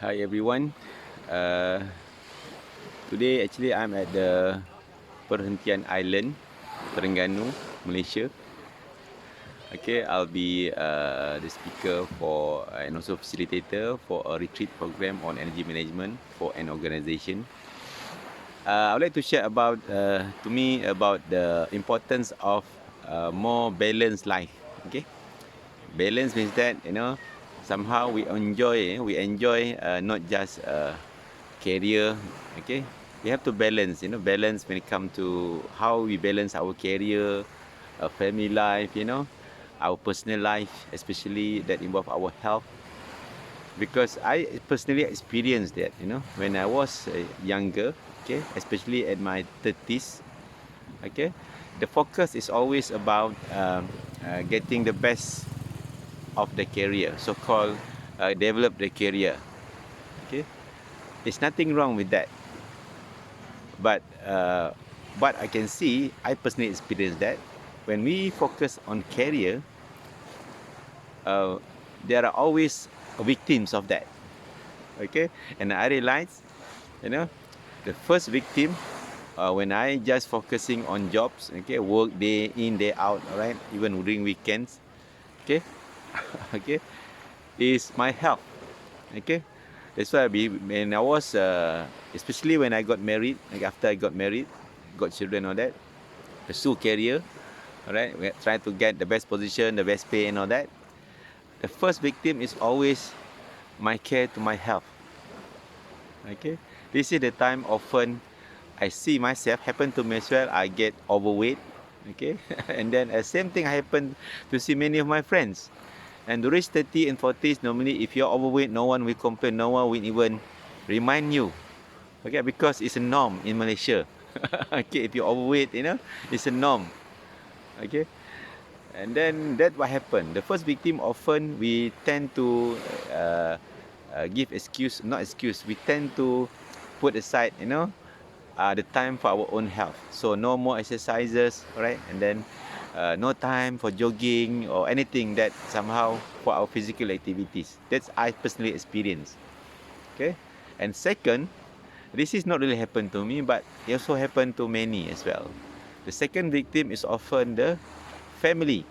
Hi everyone. Uh, Today actually I'm at the Perhentian Island, Terengganu, Malaysia. Okay, I'll be the speaker for and also facilitator for a retreat program on energy management for an organization. I would like to share about to me about the importance of more balanced life. Okay, balance means that somehow we enjoy not just career. Okay, we have to balance, balance when it comes to how we balance our career, family life, our personal life, especially that involve our health. Because I personally experienced that, when I was younger. Okay, especially at my 30s. Okay, the focus is always about getting the best of the career, so called develop the career. Okay, there's nothing wrong with that. But what I can see, I personally experienced that when we focus on career, uh, there are always victims of that. Okay, and I realized, you know, the first victim, when I just focusing on jobs, okay, work day in day out, all right, even during weekends, okay, okay, is my health. Okay, that's why when I was, especially when I got married, like after I got married, got children, all that, pursue career, all right, we try to get the best position, the best pay, and all that. The first victim is always my care to my health. Okay, this is the time often I see myself happen to me as well. I get overweight. Okay, and then same thing happen to see many of my friends. And to reach 30 and 40s, normally if you're overweight, no one will complain, no one will even remind you. Okay, because it's a norm in Malaysia. Okay, if you're overweight, it's a norm. Okay, and then that what happened. The first victim often we tend to give excuse, not excuse. We tend to put aside, the time for our own health. So no more exercises, right? And then no time for jogging or anything that somehow for our physical activities. That's I personally experienced. Okay, and second, this is not really happened to me, but it also happened to many as well. The second victim is often the family.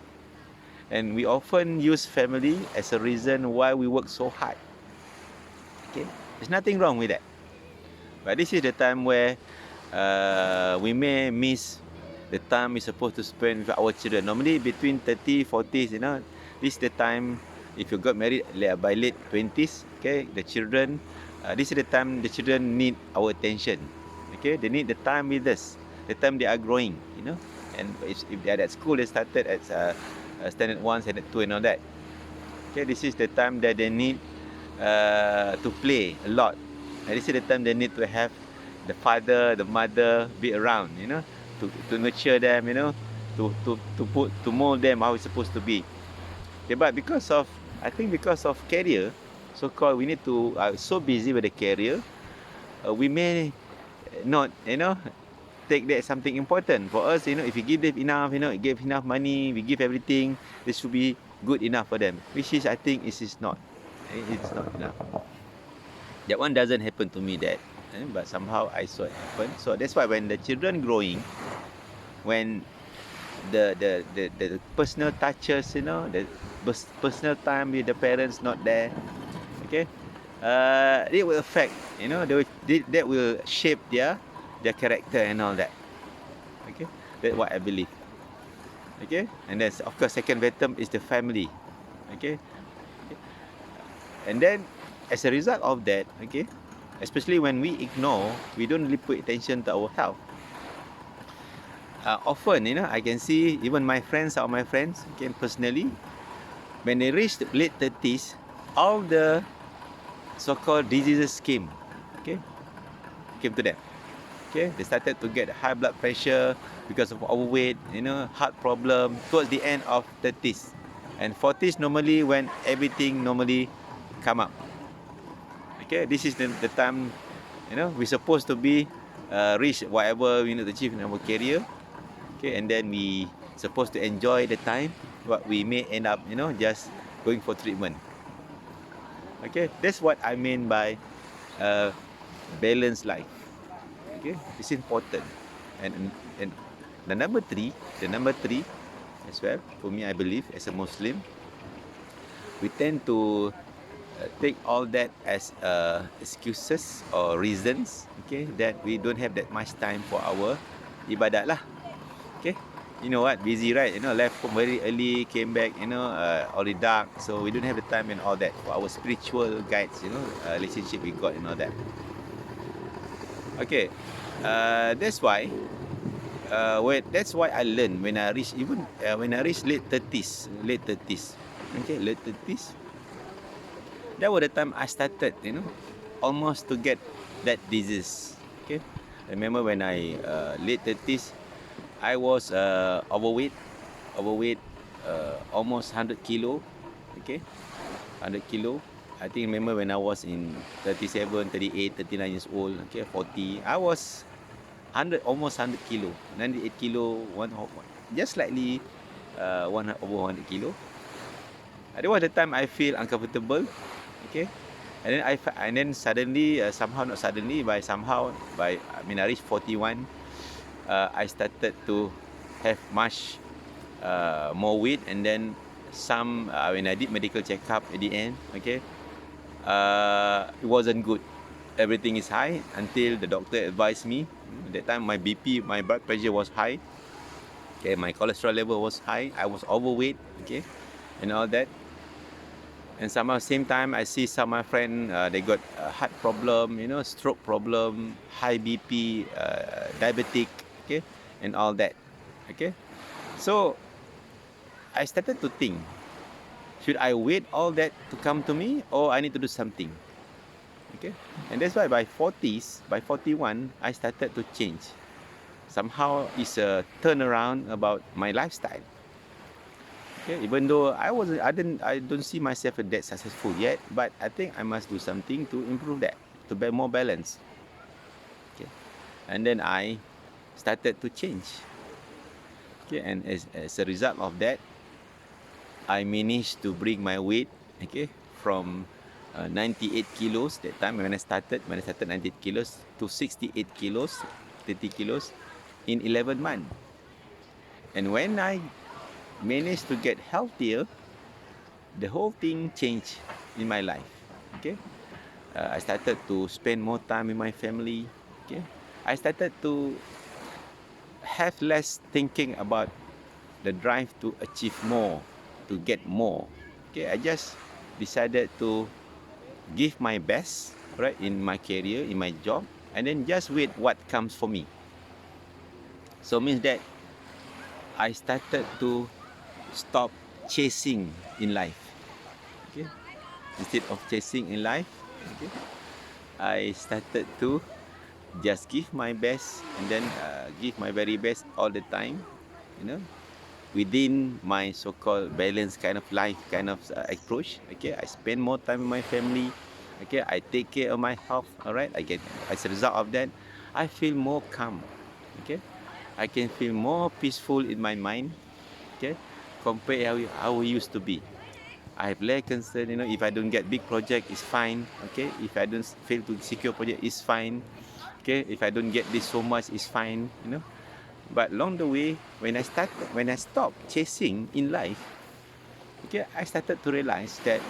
And we often use family as a reason why we work so hard. Okay, there's nothing wrong with that. But this is the time where we may miss the time we're supposed to spend with our children. Normally between 30, 40s, this is the time. If you got married by late 20s, okay, the children, this is the time the children need our attention. Okay, they need the time with us, the time they are growing, and if they are at school, they started at standard 1, standard 2 and all that. Okay, this is the time that they need to play a lot. And this is the time they need to have the father, the mother be around, to nurture them, to mold them how it's supposed to be. Okay, but I think because of career, so-called we need to, so busy with the career, we may not, take that as something important for us. If you give them enough, give enough money, we give everything, this should be good enough for them, which is, I think, is not. It's not enough. That one doesn't happen to me, that, but somehow I saw it happen. So that's why when the children growing, when the personal touches, the personal time with the parents not there, okay, it will affect, that will shape their character and all that. Okay, that's what I believe. Okay, and then of course second victim is the family. Okay, and then as a result of that, okay, especially when we ignore, we don't really put attention to our health. Often, I can see even my friends, okay, personally, when they reach the late 30s, all the so-called diseases okay, came to them. Okay, they started to get high blood pressure because of overweight, heart problem towards the end of 30s. And 40s normally when everything normally come up. Okay, this is the time, we're supposed to be reach whatever we need to achieve in our career. Okay, and then we supposed to enjoy the time, but we may end up, just going for treatment. Okay, that's what I mean by uh, balanced life. Okay, it's important. And the number three as well for me, I believe as a Muslim, we tend to take all that as excuses or reasons, okay, that we don't have that much time for our ibadat lah. Okay, you know what, busy, right? You know, left home very early, came back, you know, already dark, so we don't have the time and all that for our spiritual guides, you know, relationship we got and all that. Okay, that's why that's why I learned when I reach even when I reach late 30s, okay, late 30s, that was the time I started, you know, almost to get that disease. Okay, I remember when I late 30s, I was overweight, almost 100 kilo. Okay, 100 kilo. I think remember when I was in 37, 38, 39 years old. Okay, 40. I was 100, almost 100 kilo, 98 kilo, just slightly over 100 kilo. That was the time I feel uncomfortable. Okay, and then suddenly, somehow not suddenly, by somehow by I mean I reached 41, I started to have much more weight, and then some when I did medical checkup at the end, okay, it wasn't good. Everything is high until the doctor advised me. At that time, my BP, my blood pressure was high. Okay, my cholesterol level was high. I was overweight. Okay, and all that. And somehow same time I see some of my friend they got heart problem, you know, stroke problem, high BP, diabetic, okay, and all that. Okay, so I started to think, should I wait all that to come to me, or I need to do something? Okay, and that's why by 40s, by 41, I started to change. Somehow it's a turnaround about my lifestyle. Okay, even though I don't see myself as that successful yet, but I think I must do something to improve that, to be more balanced. Okay, and then I started to change. Okay, and as a result of that, I managed to bring my weight, okay, from 98 kilos that time when I started 98 kilos to 68 kilos, 30 kilos in 11 months. And when I managed to get healthier, the whole thing changed in my life. Okay, I started to spend more time with my family. Okay, I started to have less thinking about the drive to achieve more, to get more. Okay, I just decided to give my best, right, in my career, in my job, and then just wait what comes for me. So means that I started to stop chasing in life. Okay, instead of chasing in life, okay, I started to just give my best, and then give my very best all the time, you know, within my so-called balanced kind of life, kind of approach. Okay, I spend more time with my family. Okay, I take care of my health. All right, I get, as a result of that, I feel more calm. Okay, I can feel more peaceful in my mind. Okay, compared how we used to be. I have less concern, you know, if I don't get big project, it's fine. Okay, if I don't fail to secure project, it's fine. Okay, if I don't get this so much, it's fine, you know. But along the way, when I stopped chasing in life, okay, I started to realize that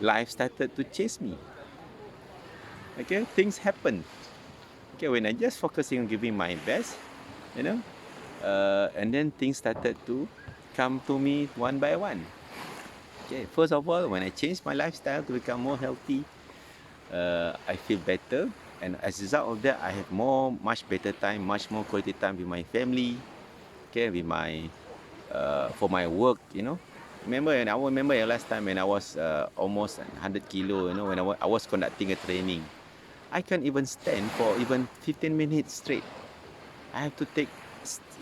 life started to chase me. Okay, things happen. Okay, when I just focusing on giving my best, you know, and then things started to come to me one by one. Okay, first of all, when I changed my lifestyle to become more healthy, I feel better, and as a result of that, I have much better time, much more quality time with my family. Okay, with my for my work, you know. I remember last time when I was almost 100 kilo, you know, when I was conducting a training, I can't even stand for even 15 minutes straight. I have to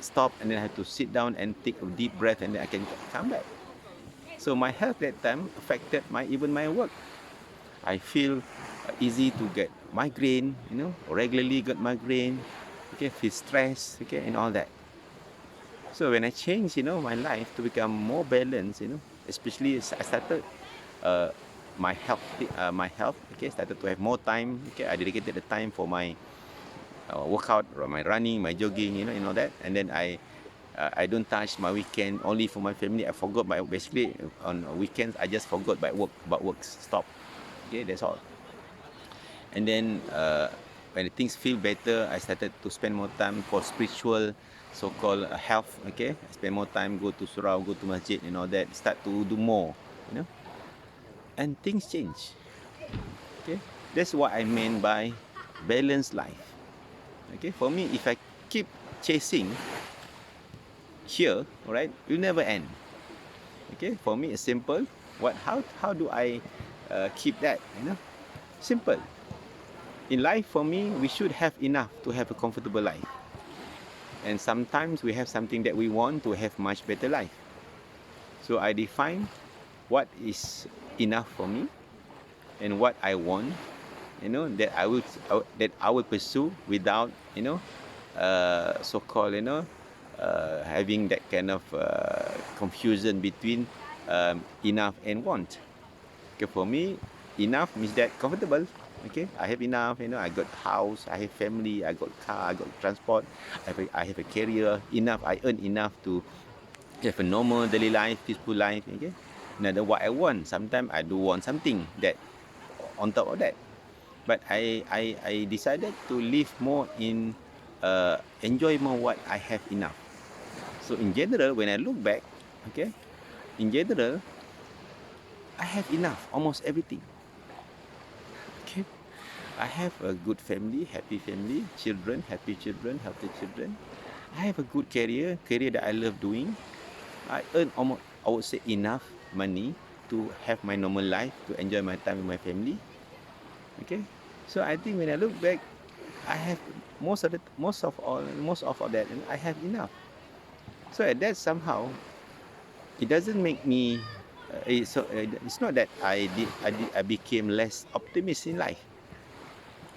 stop, and then I have to sit down and take a deep breath, and then I can come back. So my health that time affected even my work. I feel easy to get migraine, you know, regularly got migraine. Okay, feel stress, okay, and all that. So when I changed, you know, my life to become more balanced, you know, especially as I started uh, my health, okay, started to have more time. Okay, I dedicated the time for my workout, or my running, my jogging, you know, and all that. And then I don't touch my weekend only for my family. I forgot my, basically on weekends I just forgot about works. Stop. Okay, that's all. And then when things feel better, I started to spend more time for spiritual, so-called health. Okay, I spend more time, go to surau, go to masjid, and all that. Start to do more, you know, and things change. Okay, that's what I meant by balanced life. Okay, for me, if I keep chasing here, all right, it will never end. Okay, for me, it's simple. How do I keep that? You know, simple. In life, for me, we should have enough to have a comfortable life. And sometimes we have something that we want to have much better life. So I define what is enough for me and what I want, you know, that I will pursue without, you know, so-called, you know, having that kind of confusion between enough and want. Okay, for me, enough means that comfortable. Okay, I have enough. You know, I got house, I have family, I got car, I got transport, I have a career. Enough, I earn enough to have a normal daily life, peaceful life. Okay, another what I want. Sometimes I do want something that on top of that. But I decided to live more in enjoy more what I have enough. So in general, when I look back, okay, in general, I have enough, almost everything. Okay, I have a good family, happy family, children, happy children, healthy children. I have a good career that I love doing. I earn almost, I would say, enough money to have my normal life, to enjoy my time with my family. Okay, so I think when I look back, I have most of all that, and I have enough. So at that somehow, it doesn't make me. It's not that I became less optimistic in life,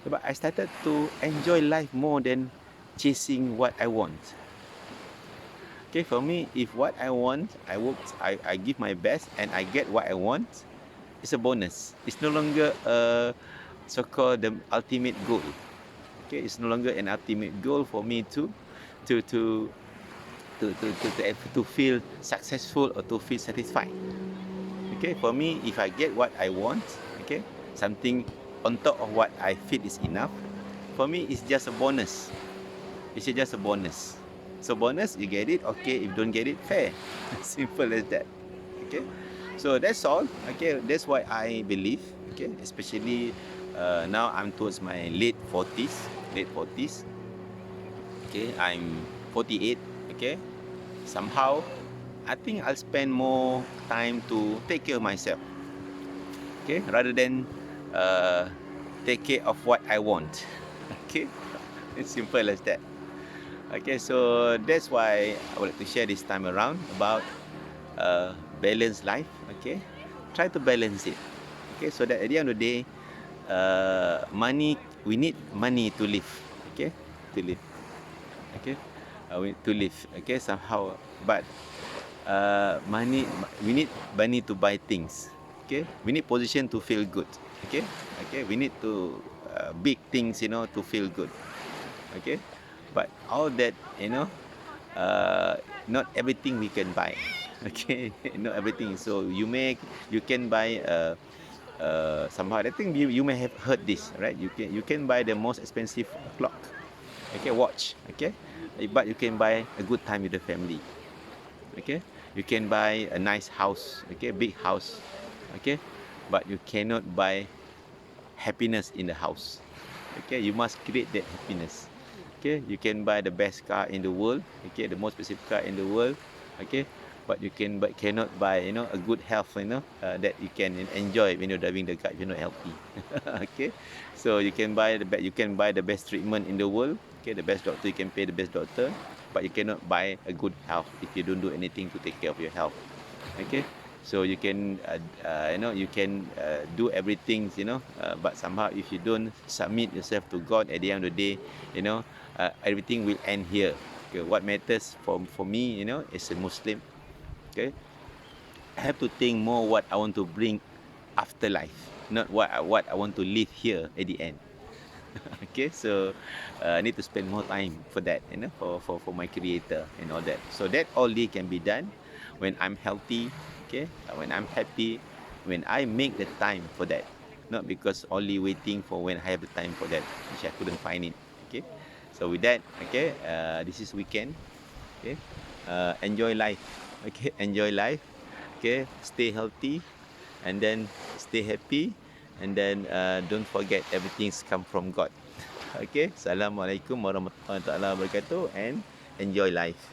but I started to enjoy life more than chasing what I want. Okay, for me, if what I want, I give my best, and I get what I want, it's a bonus. It's no longer a so-called the ultimate goal. Okay, it's no longer an ultimate goal for me to to to feel successful or to feel satisfied. Okay, for me, if I get what I want, okay, something on top of what I feel is enough, for me, it's just a bonus. It's just a bonus. So bonus, you get it, okay. If you don't get it, fair. Simple as that. Okay. So that's all. Okay, that's why I believe. Okay, especially now I'm towards my late 40s. Late 40s. Okay, I'm 48. Okay, somehow I think I'll spend more time to take care of myself. Okay, rather than uh, take care of what I want. Okay, it's simple as that. Okay, so that's why I would like to share this time around about balanced life. Okay, try to balance it. Okay, so that at the end of the day, money, we need money to live. Okay, to live. Okay, to live. Okay, somehow, but money, we need money to buy things. Okay, we need position to feel good. Okay, okay, we need to big things, you know, to feel good. Okay, but all that, you know, not everything we can buy. Okay, not everything. So you can buy somehow. I think you may have heard this, right? You can buy the most expensive clock, okay, watch, okay, but you can buy a good time with the family. Okay, you can buy a nice house, okay, big house, okay, but you cannot buy happiness in the house. Okay, you must create that happiness. Okay, you can buy the best car in the world, okay, the most expensive car in the world, okay, but you cannot buy, you know, a good health, you know, that you can enjoy when you're driving the car if you're not healthy. Okay, so you can buy the best treatment in the world, okay, the best doctor, you can pay the best doctor, but you cannot buy a good health if you don't do anything to take care of your health. Okay, so you can you know, you can do everything, you know, but somehow if you don't submit yourself to God, at the end of the day, you know, everything will end here. Okay, what matters for me, you know, as a Muslim, okay, I have to think more what I want to bring afterlife, not what I want to live here at the end. Okay, so I need to spend more time for that, you know, for my creator and all that. So that only can be done when I'm healthy, okay, when I'm happy, when I make the time for that, not because only waiting for when I have the time for that, which I couldn't find it. Okay, so with that, okay, this is weekend. Okay, enjoy life. Okay, enjoy life. Okay, stay healthy, and then stay happy, and then don't forget everything's come from God. Okay, Assalamualaikum warahmatullahi wabarakatuh, and enjoy life.